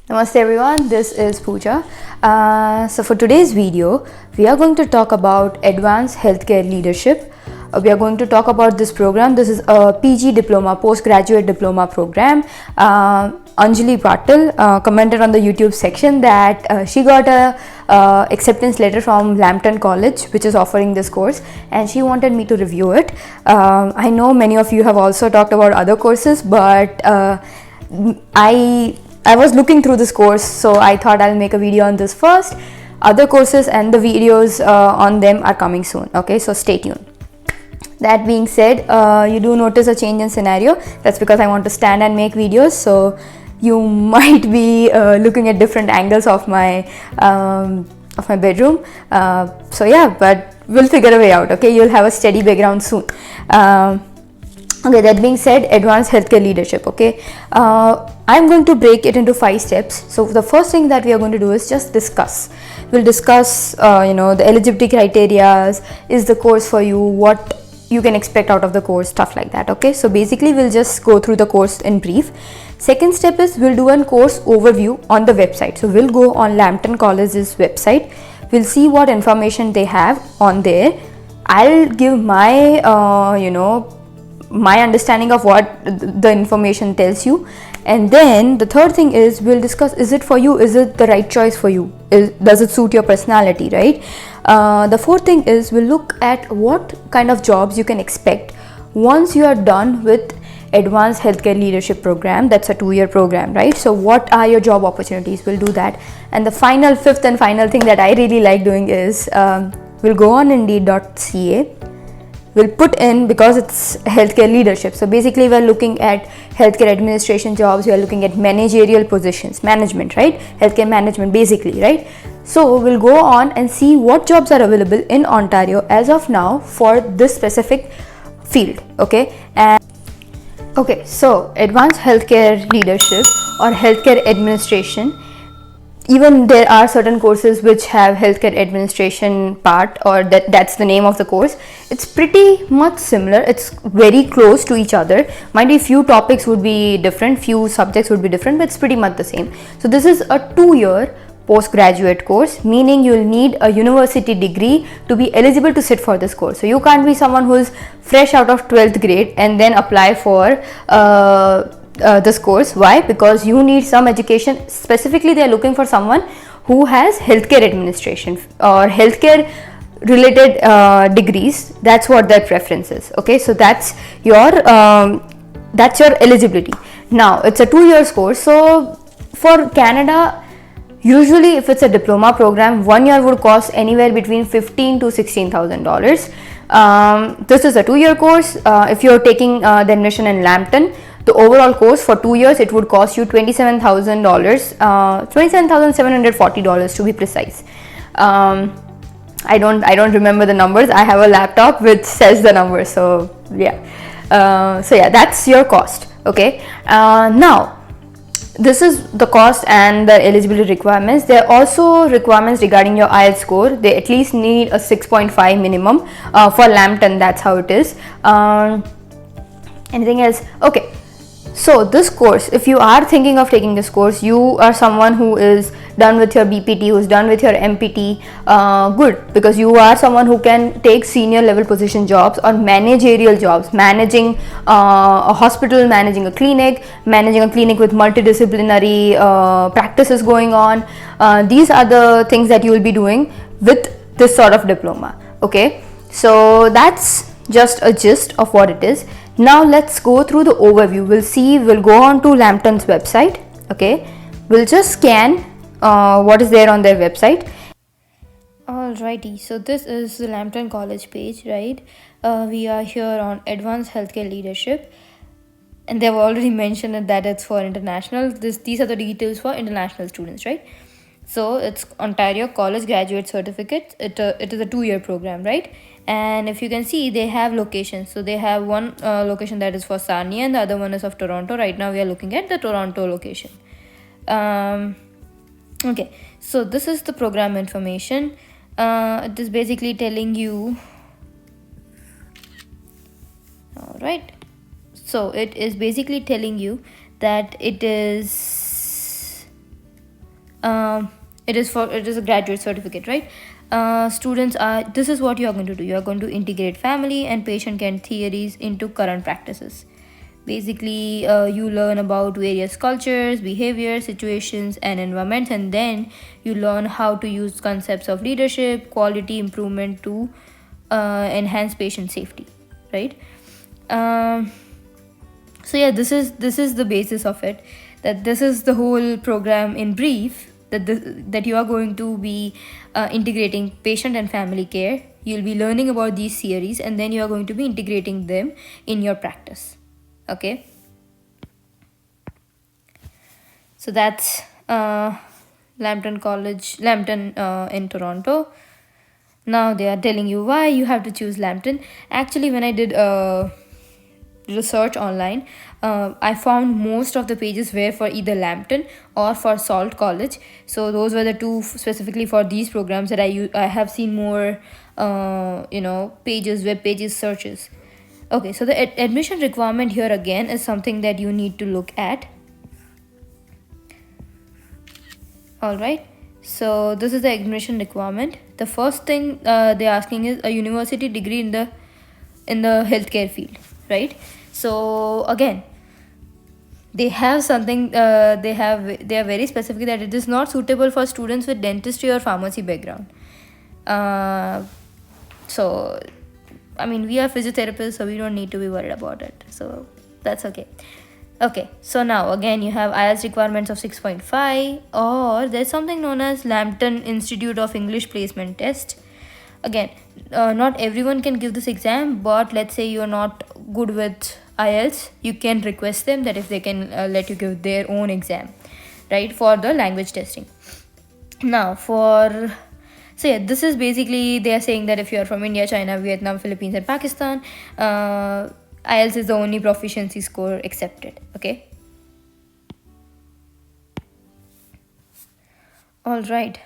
Namaste everyone, this is Pooja. So for today's video, we are going to talk about advanced healthcare leadership. We are going to talk about this program. This is a PG diploma, postgraduate diploma program. Anjali Patil commented on the YouTube section that she got a acceptance letter from Lambton College, which is offering this course, and she wanted me to review it. I know many of you have also talked about other courses, but I was looking through this course, so I thought I'll make a video on this first. Other courses and the videos on them are coming soon. Okay, so stay tuned. That being said, you do notice a change in scenario. That's because I want to stand and make videos, so you might be looking at different angles of my bedroom. So yeah, but we'll figure a way out. Okay, you'll have a steady background soon. Okay, that being said, advanced healthcare leadership. Okay, I'm going to break it into 5 steps. So the first thing that we are going to do is just discuss. We'll discuss, the eligibility criteria. Is the course for you? What you can expect out of the course, stuff like that. Okay, so basically we'll just go through the course in brief. Second step is we'll do a course overview on the website. So we'll go on Lambton College's website. We'll see what information they have on there. I'll give my my understanding of what the information tells you, and then the third thing is we'll discuss, is it for you, is it the right choice for you, does it suit your personality, right? The fourth thing is we'll look at what kind of jobs you can expect once you are done with advanced healthcare leadership program. That's a 2-year program, right? So what are your job opportunities? We'll do that. And the fifth and final thing that I really like doing is we'll go on Indeed.ca. We'll put in, because it's healthcare leadership, so basically we're looking at healthcare administration jobs, we are looking at managerial positions, management, right? Healthcare management basically, right? So we'll go on and see what jobs are available in Ontario as of now for this specific field. Okay, so advanced healthcare leadership or healthcare administration, even there are certain courses which have healthcare administration part, or that's the name of the course. It's pretty much similar, it's very close to each other. Might be few topics would be different, few subjects would be different, but it's pretty much the same. So this is a 2-year postgraduate course, meaning you'll need a university degree to be eligible to sit for this course. So you can't be someone who's fresh out of 12th grade and then apply for this course. Why? Because you need some education. Specifically, they are looking for someone who has healthcare administration or healthcare related degrees. That's what their preference is. Okay, so that's your eligibility. Now it's a 2 years course. So for Canada, usually if it's a diploma program, 1 year would cost anywhere between $15,000 to $16,000. This is a 2-year course. If you're taking the admission in Lambton, the overall course for 2 years, it would cost you $27,000, $27,740 to be precise. I don't remember the numbers. I have a laptop which says the numbers. So yeah, that's your cost. Okay. Now this is the cost and the eligibility requirements. There are also requirements regarding your IELTS score. They at least need a 6.5 minimum for Lambton. That's how it is. Anything else? Okay. So this course, if you are thinking of taking this course, you are someone who is done with your BPT, who's done with your MPT, good, because you are someone who can take senior level position jobs or managerial jobs, managing a hospital, managing a clinic with multidisciplinary practices going on. These are the things that you will be doing with this sort of diploma. Okay, so that's just a gist of what it is. Now let's go through the overview. We'll go on to Lambton's website. Okay, we'll just scan what is there on their website. Alrighty, so this is the Lambton College page, right? We are here on advanced healthcare leadership, and they've already mentioned that it's for international. These are the details for international students, right? So it's Ontario College Graduate Certificate. It is a 2-year program, right? And if you can see, they have locations. So they have one location that is for Sarnia, and the other one is of Toronto. Right now we are looking at the Toronto location. Okay, so this is the program information. It is basically telling you, all right, so it is basically telling you that it is It is a graduate certificate, right? Students are, this is what you are going to do. You are going to integrate family and patient care theories into current practices. Basically, you learn about various cultures, behaviors, situations, and environments, and then you learn how to use concepts of leadership, quality improvement to enhance patient safety, right? So yeah, this is the basis of it. That this is the whole program in brief. That you are going to be integrating patient and family care. You'll be learning about these theories, and then you are going to be integrating them in your practice. Okay, so that's Lambton College, Lambton in Toronto. Now they are telling you why you have to choose Lambton. Actually, when I did research online, I found most of the pages were for either Lambton or for Salt College. So those were the two specifically for these programs that I have seen more web pages searches. Okay, so the admission requirement here again is something that you need to look at. All right, so this is the admission requirement. The first thing they're asking is a university degree in the healthcare field, right? So again, they have something. They are very specific that it is not suitable for students with dentistry or pharmacy background. So I mean, we are physiotherapists, so we don't need to be worried about it. So that's okay. Okay, so now again you have IELTS requirements of 6.5, or there's something known as Lambton Institute of English Placement Test. Again, not everyone can give this exam, but let's say you're not good with IELTS, you can request them that if they can let you give their own exam, right, for the language testing. Now so yeah, this is basically, they are saying that if you are from India, China, Vietnam, Philippines and Pakistan, IELTS is the only proficiency score accepted. Okay. All right.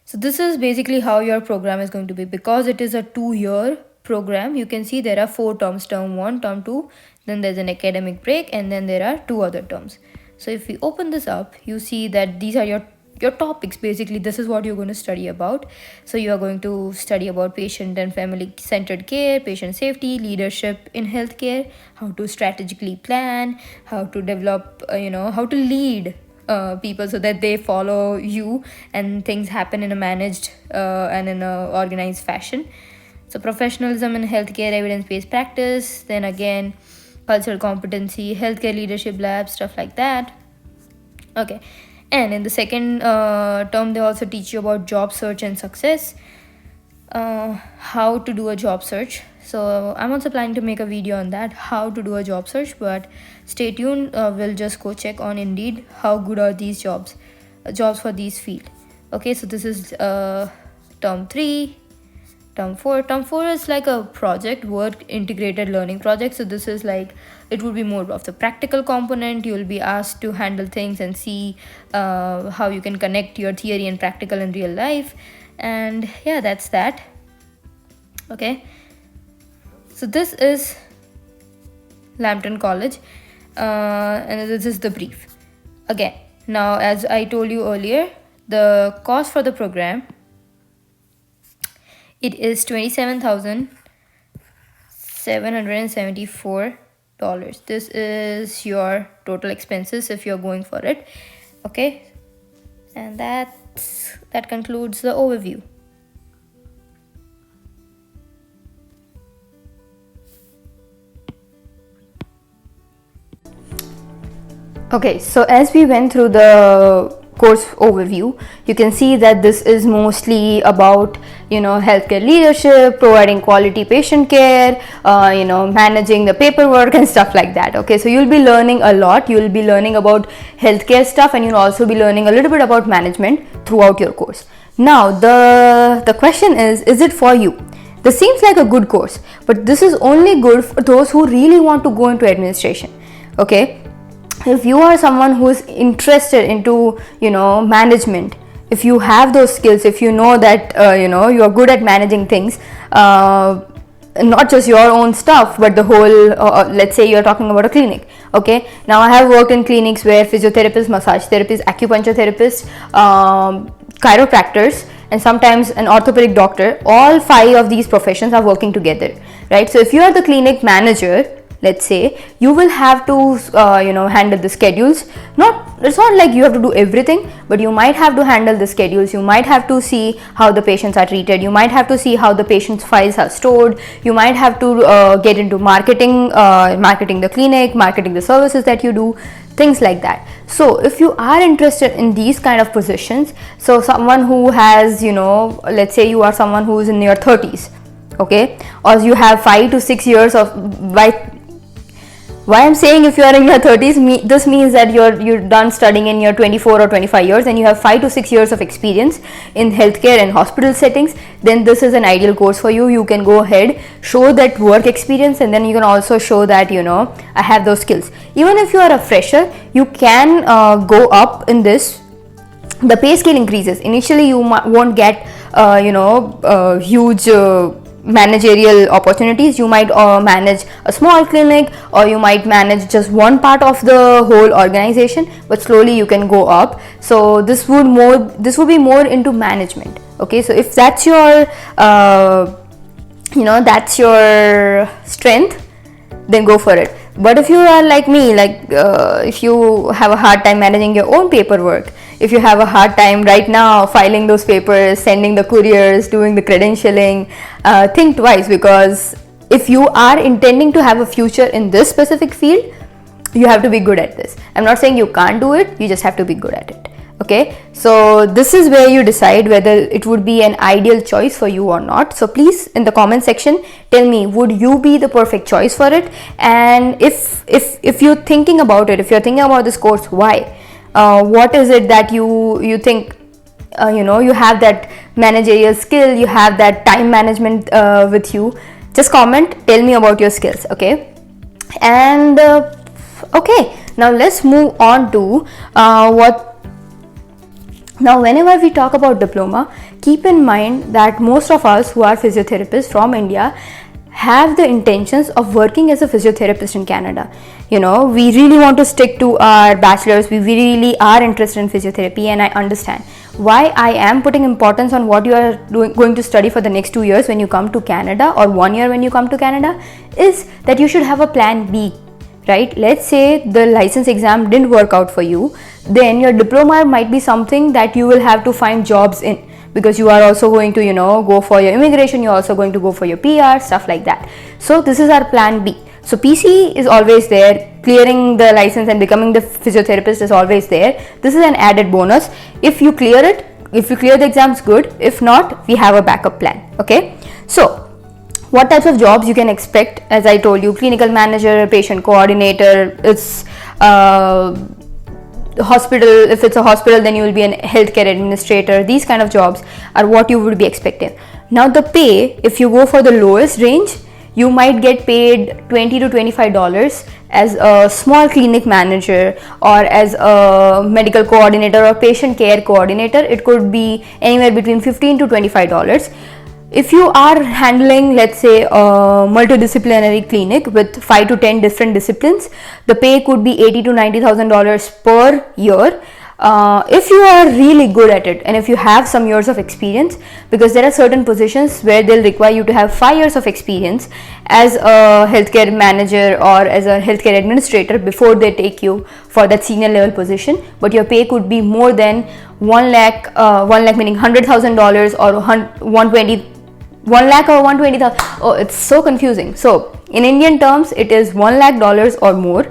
So this is basically how your program is going to be. Because it is a 2-year program, you can see there are 4 terms, term 1, term 2, then there's an academic break, and then there are 2 other terms. So if we open this up, you see that these are your topics. Basically, this is what you're going to study about. So you are going to study about patient and family centered care, patient safety, leadership in healthcare, how to strategically plan, how to develop how to lead people so that they follow you and things happen in a managed and in a organized fashion. So professionalism in healthcare, evidence-based practice, then again cultural competency, healthcare leadership labs, stuff like that. Okay. And in the second term, they also teach you about job search and success, how to do a job search. So I'm also planning to make a video on that, how to do a job search, but stay tuned. We'll just go check on Indeed how good are these jobs for these field. Okay, so this is term 3. Term 4 is like a project work integrated learning project. So this is like, it would be more of the practical component. You'll be asked to handle things and see how you can connect your theory and practical in real life. And yeah, that's that. Okay, so this is Lambton College, and this is the brief. Again, now as I told you earlier, the cost for the program, it is $27,774. This is your total expenses if you're going for it. Okay, and that concludes the overview. Okay, so as we went through the course overview, you can see that this is mostly about healthcare leadership, providing quality patient care, managing the paperwork and stuff like that. Okay, so you'll be learning a lot. You'll be learning about healthcare stuff, and you'll also be learning a little bit about management throughout your course. Now the question is it for you? This seems like a good course, but this is only good for those who really want to go into administration. Okay, if you are someone who is interested into management, if you have those skills, if you know that you are good at managing things, not just your own stuff, but the whole, let's say you're talking about a clinic. Okay, now I have worked in clinics where physiotherapists, massage therapists, acupuncture therapists, chiropractors, and sometimes an orthopedic doctor, all 5 of these professions are working together, right? So if you are the clinic manager, let's say, you will have to handle the schedules. It's not like you have to do everything, but you might have to handle the schedules. You might have to see how the patients are treated. You might have to see how the patients' files are stored. You might have to get into marketing the clinic, marketing the services that you do, things like that. So if you are interested in these kind of positions, so someone who has, let's say you are someone who is in your 30s, okay, or you have 5 to 6 years of, why I'm saying if you are in your 30s, this means that you're done studying in your 24 or 25 years and you have 5 to 6 years of experience in healthcare and hospital settings, then this is an ideal course for you. You can go ahead, show that work experience, and then you can also show that, I have those skills. Even if you are a fresher, you can go up in this. The pay scale increases. Initially, you won't get, huge managerial opportunities. You might manage a small clinic, or you might manage just one part of the whole organization, but slowly you can go up. So this would be more into management. Okay, so if that's your that's your strength, then go for it. But if you are like me, if you have a hard time managing your own paperwork, if you have a hard time right now filing those papers, sending the couriers, doing the credentialing, think twice, because if you are intending to have a future in this specific field, you have to be good at this. I'm not saying you can't do it, you just have to be good at it. Okay, so this is where you decide whether it would be an ideal choice for you or not. So please, in the comment section, tell me, would you be the perfect choice for it? And if you're thinking about it, if you're thinking about this course, why? What is it that you think, you have that managerial skill, you have that time management with you? Just comment, tell me about your skills. Okay, and okay, now let's move on to Now, whenever we talk about diploma, keep in mind that most of us who are physiotherapists from India have the intentions of working as a physiotherapist in Canada. We really want to stick to our bachelor's. We really are interested in physiotherapy, and I understand why I am putting importance on what you are going to study for the next 2 years when you come to Canada, or 1 year when you come to Canada, is that you should have a plan B. Right? Let's say the license exam didn't work out for you, then your diploma might be something that you will have to find jobs in, because you are also going to, go for your immigration, you're also going to go for your PR, stuff like that. So this is our plan B. So PC is always there, clearing the license and becoming the physiotherapist is always there. This is an added bonus. If you clear it, if you clear the exams, good. If not, we have a backup plan. Okay, so what types of jobs you can expect? As I told you, clinical manager, patient coordinator, it's hospital. If it's a hospital, then you will be a healthcare administrator. These kind of jobs are what you would be expecting. Now the pay, if you go for the lowest range, you might get paid $20 to $25 as a small clinic manager, or as a medical coordinator or patient care coordinator. It could be anywhere between $15 to $25. If you are handling, let's say, a multidisciplinary clinic with 5 to 10 different disciplines, the pay could be $80,000 to $90,000 per year. If you are really good at it, and if you have some years of experience, because there are certain positions where they'll require you to have 5 years of experience as a healthcare manager or as a healthcare administrator before they take you for that senior level position, but your pay could be more than 1 lakh, meaning $100,000 or 1 lakh or 120,000. Oh, it's so confusing. So in Indian terms, it is $1 lakh or more.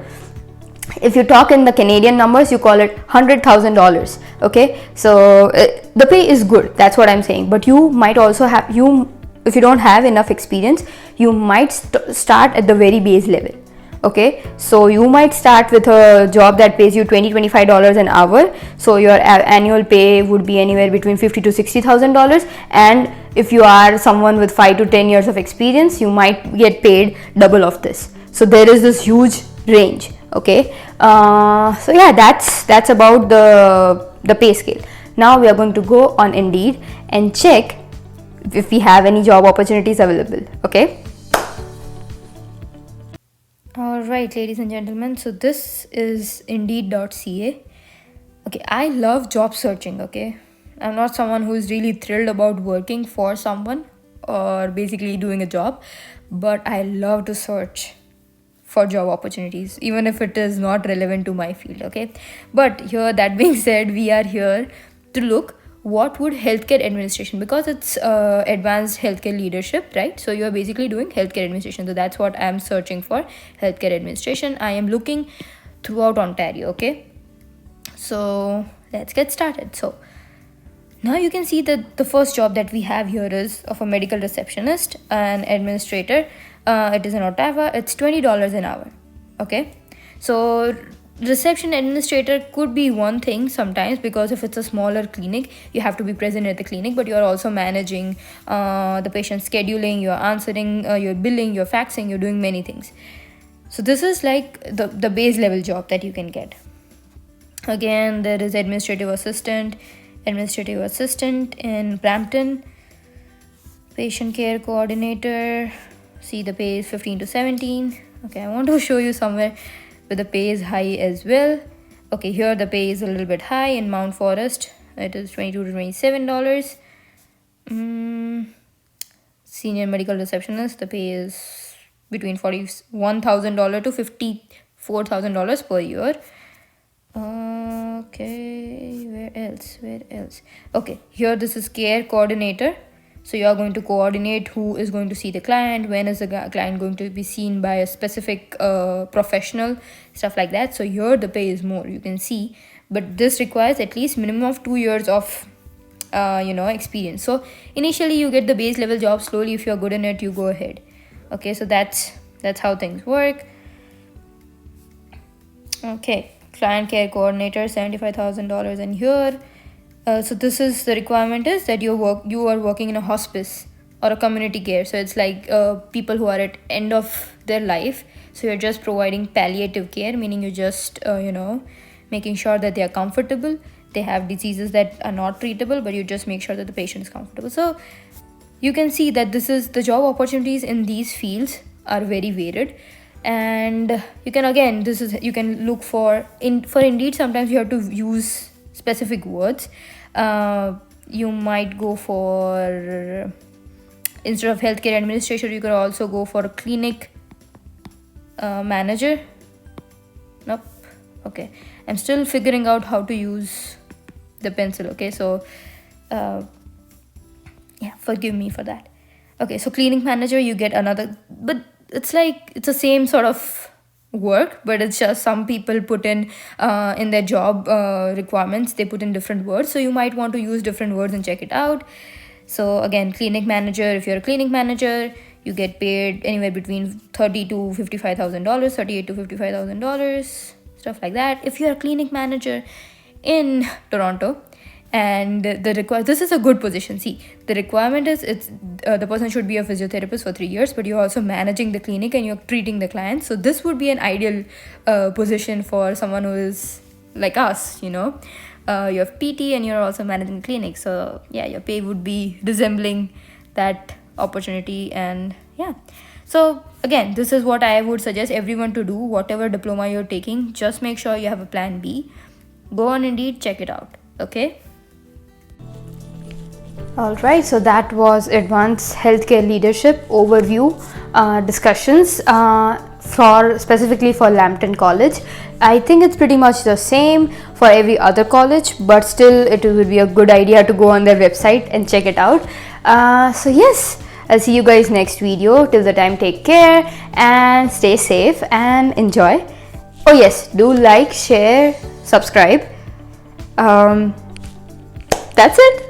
If you talk in the Canadian numbers, you call it $100,000. Okay, so the pay is good. That's what I'm saying. But you might also have, if you don't have enough experience, you might start at the very base level. Okay, so you might start with a job that pays you $20 to $25 an hour. So your annual pay would be anywhere between $50,000 to $60,000. And if you are someone with 5 to 10 years of experience, you might get paid double of this. So there is this huge range. Okay, so yeah, that's about the pay scale. Now we are going to go on Indeed and check if we have any job opportunities available. Okay, Alright, ladies and gentlemen, so this is indeed.ca. Okay, I love job searching, okay? I'm not someone who's really thrilled about working for someone or basically doing a job, but I love to search for job opportunities, even if it is not relevant to my field, okay? But here, that being said, we are here to look what would healthcare administration, because it's advanced healthcare leadership, right? So you're basically doing healthcare administration, so that's what I'm searching for, healthcare administration. I am looking throughout Ontario, okay? So let's get started. So now you can see that the first job that we have here is of a medical receptionist and administrator. It is in Ottawa. It's $20 an hour, okay? So reception administrator could be one thing sometimes, because if it's a smaller clinic, you have to be present at the clinic, but you're also managing the patient scheduling, you're answering, you're billing, you're faxing, you're doing many things. So this is like the base level job that you can get. Again, there is administrative assistant in Brampton, patient care coordinator. See, the pay is 15 to 17. Okay, I want to show you somewhere where the pay is high as well. Okay, here the pay is a little bit high. In Mount Forest, it is $22 to $27. Senior medical receptionist, the pay is between $41,000 to $54,000 per year. Okay, where else? Okay, here this is care coordinator. So you are going to coordinate who is going to see the client, when is the client going to be seen by a specific professional, stuff like that. So here the pay is more, you can see, but this requires at least minimum of 2 years of experience. So initially you get the base level job. Slowly, if you're good in it, you go ahead. Okay, so that's how things work. Okay, client care coordinator, $75,000 in here. So this is the requirement, is that you are working in a hospice or a community care. So it's like people who are at end of their life. So you're just providing palliative care, meaning you're just making sure that they are comfortable. They have diseases that are not treatable, but you just make sure that the patient is comfortable. So you can see that this is the job opportunities in these fields are very varied. And you can look for Indeed. Sometimes you have to use specific words. You might go for, instead of healthcare administration, you could also go for a clinic manager. Nope. Okay, I'm still figuring out how to use the pencil. Okay, so forgive me for that. Okay, so clinic manager, you get another, but it's the same sort of work, but it's just some people put in their job requirements, they put in different words. So you might want to use different words and check it out. So again, clinic manager, if you're a clinic manager, you get paid anywhere between $38 to $55,000, stuff like that. If you're a clinic manager in Toronto, and this is a good position. See, the requirement is the person should be a physiotherapist for 3 years, but you're also managing the clinic and you're treating the clients. So this would be an ideal position for someone who is like us. You have PT and you're also managing clinic. So yeah, your pay would be resembling that opportunity. And yeah, so again, this is what I would suggest everyone to do. Whatever diploma you're taking, just make sure you have a plan B. Go on Indeed, check it out. Okay. Alright, so that was advanced healthcare leadership overview discussions specifically for Lambton College. I think it's pretty much the same for every other college, but still it would be a good idea to go on their website and check it out. So yes, I'll see you guys next video. Till the time, take care and stay safe and enjoy. Oh yes, do like, share, subscribe. That's it.